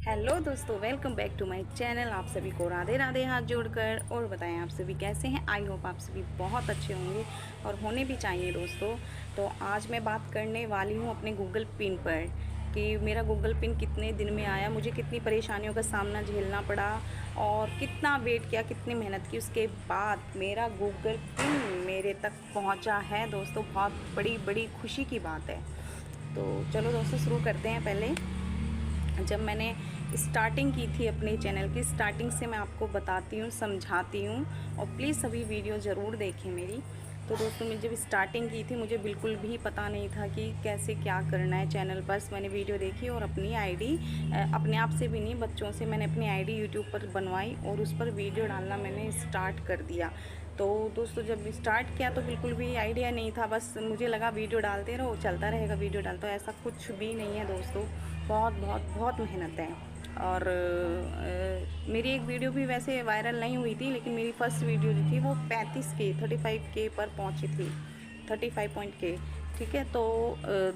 Hello दोस्तों, welcome back to my channel. आप सभी को राधे राधे हाथ जोड़कर। और बताएं आप सभी कैसे हैं। आई होप आप सभी बहुत अच्छे होंगे और होने भी चाहिए दोस्तों। तो आज मैं बात करने वाली हूं अपने गूगल पिन पर कि मेरा गूगल पिन कितने दिन में आया, मुझे कितनी परेशानियों का सामना झेलना पड़ा और कितना वेट किया, कितनी मेहनत की, उसके बाद मेरा गूगल पिन मेरे तक पहुँचा है दोस्तों। बहुत बड़ी बड़ी खुशी की बात है। तो चलो दोस्तों शुरू करते हैं। पहले जब मैंने स्टार्टिंग की थी अपने चैनल की, स्टार्टिंग से मैं आपको बताती हूँ, समझाती हूँ और प्लीज़ सभी वीडियो ज़रूर देखें मेरी। तो दोस्तों मैं जब स्टार्टिंग की थी मुझे बिल्कुल भी पता नहीं था कि कैसे क्या करना है चैनल पर। मैंने वीडियो देखी और अपनी आईडी, अपने आप से भी नहीं, बच्चों से मैंने अपनी आईडी यूट्यूब पर बनवाई और उस पर वीडियो डालना मैंने स्टार्ट कर दिया। तो दोस्तों जब स्टार्ट किया तो बिल्कुल भी आइडिया नहीं था, बस मुझे लगा वीडियो डालते रहो, चलता रहेगा वीडियो डालते हो। ऐसा कुछ भी नहीं है दोस्तों। बहुत बहुत बहुत मेहनत है। और मेरी एक वीडियो भी वैसे वायरल नहीं हुई थी, लेकिन मेरी फर्स्ट वीडियो जो थी वो 35K पर पहुंची थी, 35 पॉइंट के। ठीक है। तो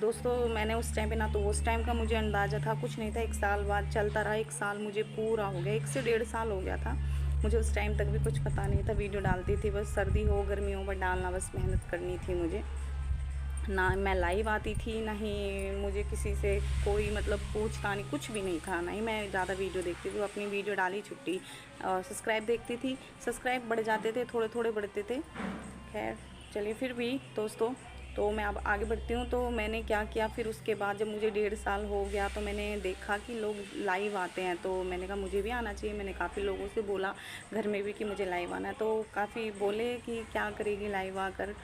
दोस्तों मैंने उस टाइम पे, ना तो उस टाइम का मुझे अंदाज़ा था, कुछ नहीं था। एक साल बाद चलता रहा, एक साल मुझे पूरा हो गया, 1 से 1.5 साल हो गया था। मुझे उस टाइम तक भी कुछ पता नहीं था। वीडियो डालती थी, बस सर्दी हो गर्मी हो पर डालना, बस मेहनत करनी थी मुझे। ना मैं लाइव आती थी, ना ही मुझे किसी से कोई मतलब पूछताछ, कुछ भी नहीं था। ना ही मैं ज़्यादा वीडियो देखती थी, अपनी वीडियो डाली छुट्टी। और सब्सक्राइब देखती थी, सब्सक्राइब बढ़ जाते थे, थोड़े थोड़े बढ़ते थे। खैर चलिए, फिर भी दोस्तों तो मैं अब आगे बढ़ती हूँ। तो मैंने क्या किया फिर उसके बाद, जब मुझे 1.5 साल हो गया तो मैंने देखा कि लोग लाइव आते हैं, तो मैंने कहा मुझे भी आना चाहिए। मैंने काफ़ी लोगों से बोला घर में भी कि मुझे लाइव आना है, तो काफ़ी बोले कि क्या करेगी लाइव आकर।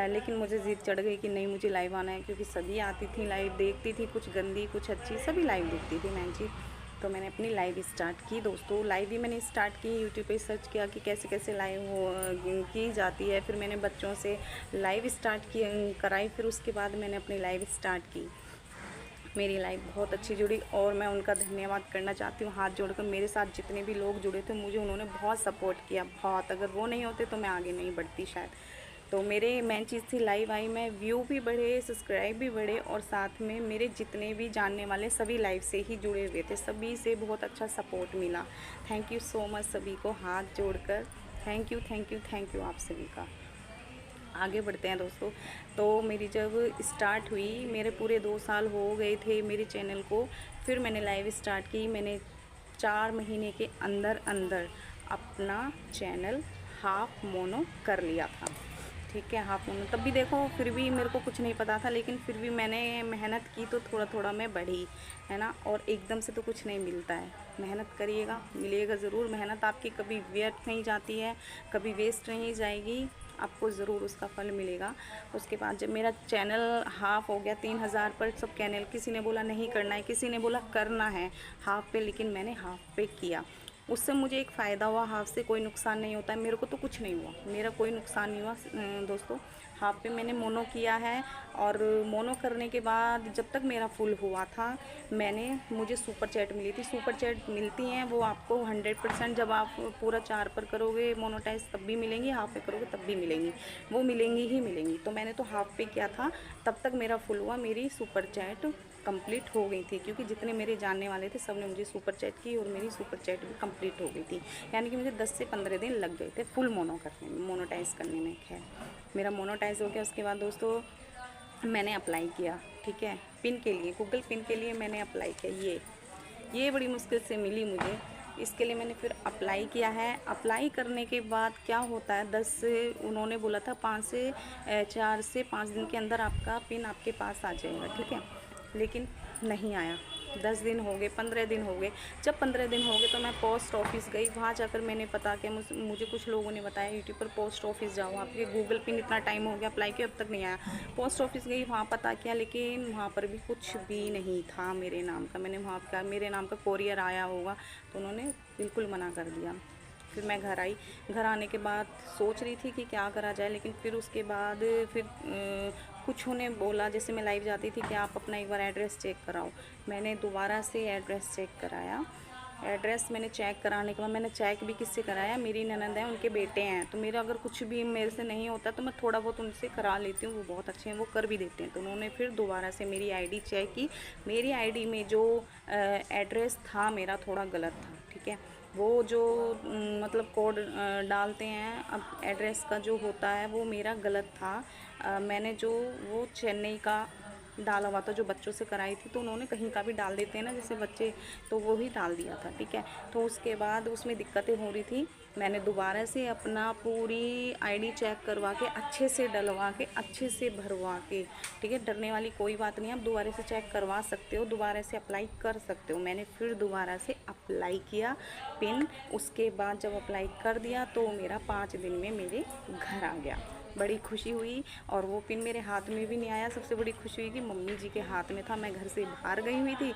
लेकिन मुझे ज़िद चढ़ गई कि नहीं, मुझे लाइव आना है, क्योंकि सभी आती थी लाइव, देखती थी, कुछ गंदी कुछ अच्छी, सभी लाइव देखती थी मैं जी। तो मैंने अपनी लाइव स्टार्ट की दोस्तों। लाइव भी मैंने स्टार्ट की, यूट्यूब पे सर्च किया कि कैसे कैसे लाइव की जाती है। फिर मैंने बच्चों से लाइव स्टार्ट की कराई, फिर उसके बाद मैंने अपनी लाइव स्टार्ट की। मेरी लाइफ बहुत अच्छी जुड़ी और मैं उनका धन्यवाद करना चाहती हूँ हाथ जोड़कर। मेरे साथ जितने भी लोग जुड़े थे, मुझे उन्होंने बहुत सपोर्ट किया, बहुत। अगर वो नहीं होते तो मैं आगे नहीं बढ़ती शायद। तो मेरे मेन चीज़ थी लाइव आई, मैं व्यू भी बढ़े, सब्सक्राइब भी बढ़े और साथ में मेरे जितने भी जानने वाले सभी लाइव से ही जुड़े हुए थे, सभी से बहुत अच्छा सपोर्ट मिला। थैंक यू सो मच सभी को हाथ जोड़कर। Thank you thank you thank you आप सभी का। आगे बढ़ते हैं दोस्तों। तो मेरी जब स्टार्ट हुई, मेरे पूरे 2 साल हो गए थे मेरे चैनल को। फिर मैंने लाइव स्टार्ट की। मैंने 4 महीने के अंदर अंदर अपना चैनल हाफ मोनो कर लिया था। ठीक है, हाफ मोनो। तब भी देखो, फिर भी मेरे को कुछ नहीं पता था, लेकिन फिर भी मैंने मेहनत की तो थोड़ा थोड़ा मैं बढ़ी, है ना। और एकदम से तो कुछ नहीं मिलता है, मेहनत करिएगा मिलेगा ज़रूर। मेहनत आपकी कभी व्यर्थ नहीं जाती है, कभी वेस्ट नहीं जाएगी, आपको ज़रूर उसका फल मिलेगा। उसके बाद जब मेरा चैनल हाफ़ हो गया 3,000 पर, सब चैनल, किसी ने बोला नहीं करना है, किसी ने बोला करना है हाफ़ पे, लेकिन मैंने हाफ़ पे किया। उससे मुझे एक फ़ायदा हुआ, हाफ़ से कोई नुकसान नहीं होता है। मेरे को तो कुछ नहीं हुआ, मेरा कोई नुकसान नहीं हुआ दोस्तों। हाफ़ पे मैंने मोनो किया है और मोनो करने के बाद जब तक मेरा फुल हुआ था, मुझे सुपर चैट मिली थी। सुपर चैट मिलती हैं वो आपको 100%, जब आप पूरा 4 पर करोगे मोनोटाइज तब भी मिलेंगी, हाफ़ पे करोगे तब भी मिलेंगी, वो मिलेंगी ही मिलेंगी। तो मैंने तो हाफ़ पे किया था, तब तक मेरा फुल हुआ, मेरी सुपर चैट कंप्लीट हो गई थी, क्योंकि जितने मेरे जानने वाले थे सब ने मुझे सुपर चैट की और मेरी सुपर चैट भी कंप्लीट हो गई थी। यानी कि मुझे 10 से 15 दिन लग गए थे फुल मोनो करने में, मोनोटाइज करने में। खैर मेरा मोनोटाइज हो गया। उसके बाद दोस्तों मैंने अप्लाई किया, ठीक है, पिन के लिए, गूगल पिन के लिए मैंने अप्लाई किया। ये बड़ी मुश्किल से मिली मुझे। इसके लिए मैंने फिर अप्लाई किया है। अप्लाई करने के बाद क्या होता है, 10 से उन्होंने बोला था 4 से 5 दिन के अंदर आपका पिन आपके पास आ जाएगा, ठीक है। लेकिन नहीं आया। 10 दिन हो गए, 15 दिन हो गए। जब 15 दिन हो गए तो मैं पोस्ट ऑफिस गई। वहाँ जाकर मैंने पता किया, मुझे कुछ लोगों ने बताया यूट्यूब पर, पोस्ट ऑफिस जाओ, आपके गूगल पिन इतना टाइम हो गया अप्लाई किया, अब तक नहीं आया। पोस्ट ऑफिस गई, वहाँ पता किया, लेकिन वहाँ पर भी कुछ भी नहीं था मेरे नाम का। मैंने वहाँ का मेरे नाम का कोरियर आया होगा, तो उन्होंने बिल्कुल मना कर दिया। फिर मैं घर आई। घर आने के बाद सोच रही थी कि क्या करा जाए, लेकिन फिर उसके बाद फिर कुछ उन्हें बोला, जैसे मैं लाइव जाती थी कि आप अपना एक बार एड्रेस चेक कराओ। मैंने दोबारा से एड्रेस चेक कराया एड्रेस मैंने चेक कराने के बाद, मैंने चेक भी किससे कराया, मेरी ननद है, उनके बेटे हैं, तो मेरा अगर कुछ भी मेरे से नहीं होता तो मैं थोड़ा बहुत उनसे करा लेती हूँ, वो बहुत अच्छे हैं, वो कर भी देते हैं। तो उन्होंने फिर दोबारा से मेरी आईडी चेक की, मेरी आईडी में जो एड्रेस था मेरा थोड़ा गलत था, ठीक है। वो जो मतलब कोड डालते हैं, अब एड्रेस का जो होता है वो मेरा गलत था। मैंने जो वो चेन्नई का डाला हुआ था, जो बच्चों से कराई थी, तो उन्होंने कहीं का भी डाल देते हैं ना जैसे बच्चे, तो वो ही डाल दिया था, ठीक है। तो उसके बाद उसमें दिक्कतें हो रही थी, मैंने दोबारा से अपना पूरी आईडी चेक करवा के अच्छे से डलवा के अच्छे से भरवा के, ठीक है, डरने वाली कोई बात नहीं है, आप दोबारा से चेक करवा सकते हो, दोबारा से अप्लाई कर सकते हो। मैंने फिर दोबारा से अप्लाई किया पिन, उसके बाद जब अप्लाई कर दिया तो मेरा 5 दिन में मेरे घर आ गया, बड़ी खुशी हुई। और वो पिन मेरे हाथ में भी नहीं आया, सबसे बड़ी खुशी हुई कि मम्मी जी के हाथ में था, मैं घर से बाहर गई हुई थी।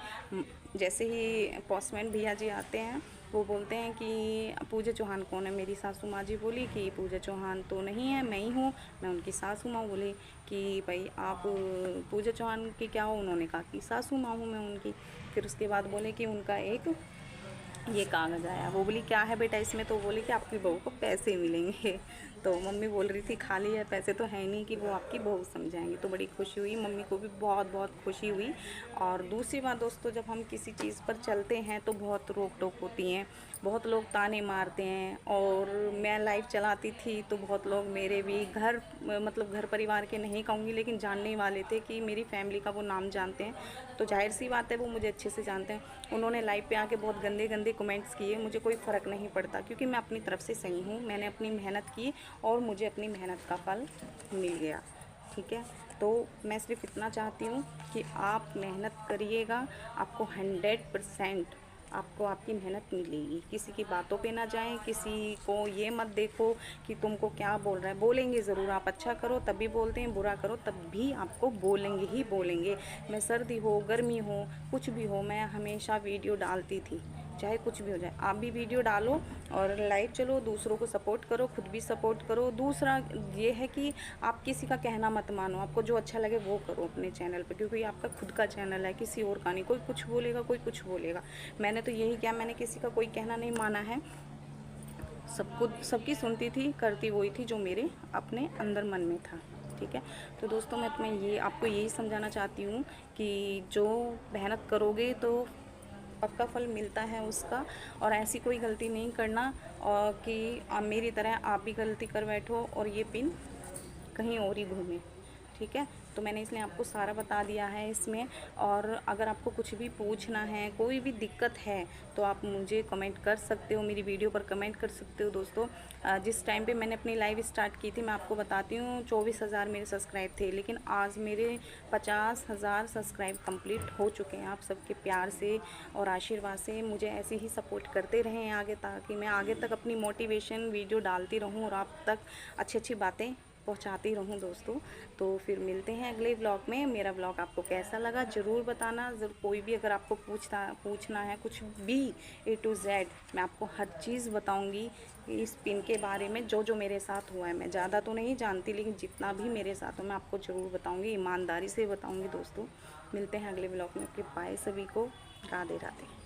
जैसे ही पोस्टमैन भैया जी आते हैं, वो बोलते हैं कि पूजा चौहान कौन है, मेरी सासू माँ जी बोली कि पूजा चौहान तो नहीं है, मैं ही हूँ, मैं उनकी सासू माँ। बोली कि भाई आप पूजा चौहान की क्या हो, उन्होंने कहा कि सासू माँ हूँ मैं उनकी। फिर उसके बाद बोले कि उनका एक ये कागज़ आया, वो बोली क्या है बेटा इसमें, तो बोली कि आपकी बहू को पैसे मिलेंगे। तो मम्मी बोल रही थी खाली है, पैसे तो है नहीं कि वो आपकी बहू समझाएंगे। तो बड़ी खुशी हुई, मम्मी को भी बहुत बहुत खुशी हुई। और दूसरी बात दोस्तों, जब हम किसी चीज़ पर चलते हैं तो बहुत रोक टोक होती हैं, बहुत लोग ताने मारते हैं। और मैं लाइव चलाती थी तो बहुत लोग मेरे भी घर मतलब घर परिवार के नहीं कहूँगी, लेकिन जानने वाले थे कि मेरी फैमिली का वो नाम जानते हैं, तो जाहिर सी बात है वो मुझे अच्छे से जानते हैं। उन्होंने लाइव पे आके बहुत गंदे गंदे कमेंट्स किए, मुझे कोई फ़र्क नहीं पड़ता क्योंकि मैं अपनी तरफ से सही हूँ, मैंने अपनी मेहनत की और मुझे अपनी मेहनत का फल मिल गया, ठीक है। तो मैं सिर्फ इतना चाहती हूँ कि आप मेहनत करिएगा, आपको 100% आपको आपकी मेहनत मिलेगी। किसी की बातों पे ना जाएं, किसी को ये मत देखो कि तुमको क्या बोल रहा है, बोलेंगे ज़रूर, आप अच्छा करो तब भी बोलते हैं, बुरा करो तब भी आपको बोलेंगे ही बोलेंगे। मैं सर्दी हो गर्मी हो कुछ भी हो, मैं हमेशा वीडियो डालती थी, चाहे कुछ भी हो जाए। आप भी वीडियो डालो और लाइव चलो, दूसरों को सपोर्ट करो, खुद भी सपोर्ट करो। दूसरा ये है कि आप किसी का कहना मत मानो, आपको जो अच्छा लगे वो करो अपने चैनल पे, क्योंकि आपका खुद का चैनल है, किसी और का नहीं। कोई कुछ बोलेगा, कोई कुछ बोलेगा, मैंने तो यही किया, मैंने किसी का कोई कहना नहीं माना है, सबकी सुनती थी, करती वही थी जो मेरे अपने अंदर मन में था, ठीक है। तो दोस्तों मैं तुम्हें ये आपको यही समझाना चाहती हूँ कि जो मेहनत करोगे तो पक्का फल मिलता है उसका। और ऐसी कोई गलती नहीं करना और कि मेरी तरह आप भी गलती कर बैठो और ये पिन कहीं और ही घूमे, ठीक है। तो मैंने इसलिए आपको सारा बता दिया है इसमें। और अगर आपको कुछ भी पूछना है, कोई भी दिक्कत है, तो आप मुझे कमेंट कर सकते हो, मेरी वीडियो पर कमेंट कर सकते हो। दोस्तों जिस टाइम पे मैंने अपनी लाइव स्टार्ट की थी, मैं आपको बताती हूँ 24,000 मेरे सब्सक्राइब थे, लेकिन आज मेरे 50,000 सब्सक्राइब कंप्लीट हो चुके हैं। आप सबके प्यार से और आशीर्वाद से मुझे ऐसे ही सपोर्ट करते रहें आगे, ताकि मैं आगे तक अपनी मोटिवेशन वीडियो डालती रहूँ और आप तक अच्छी अच्छी बातें पहुंचाती रहूं दोस्तों। तो फिर मिलते हैं अगले व्लॉग में। मेरा व्लॉग आपको कैसा लगा ज़रूर बताना। कोई भी अगर आपको पूछना है कुछ भी A to Z, मैं आपको हर चीज़ बताऊंगी इस पिन के बारे में, जो जो मेरे साथ हुआ है। मैं ज़्यादा तो नहीं जानती, लेकिन जितना भी मेरे साथ हो मैं आपको ज़रूर बताऊँगी, ईमानदारी से बताऊँगी दोस्तों। मिलते हैं अगले व्लॉग में। बाय सभी को, राधे राधे।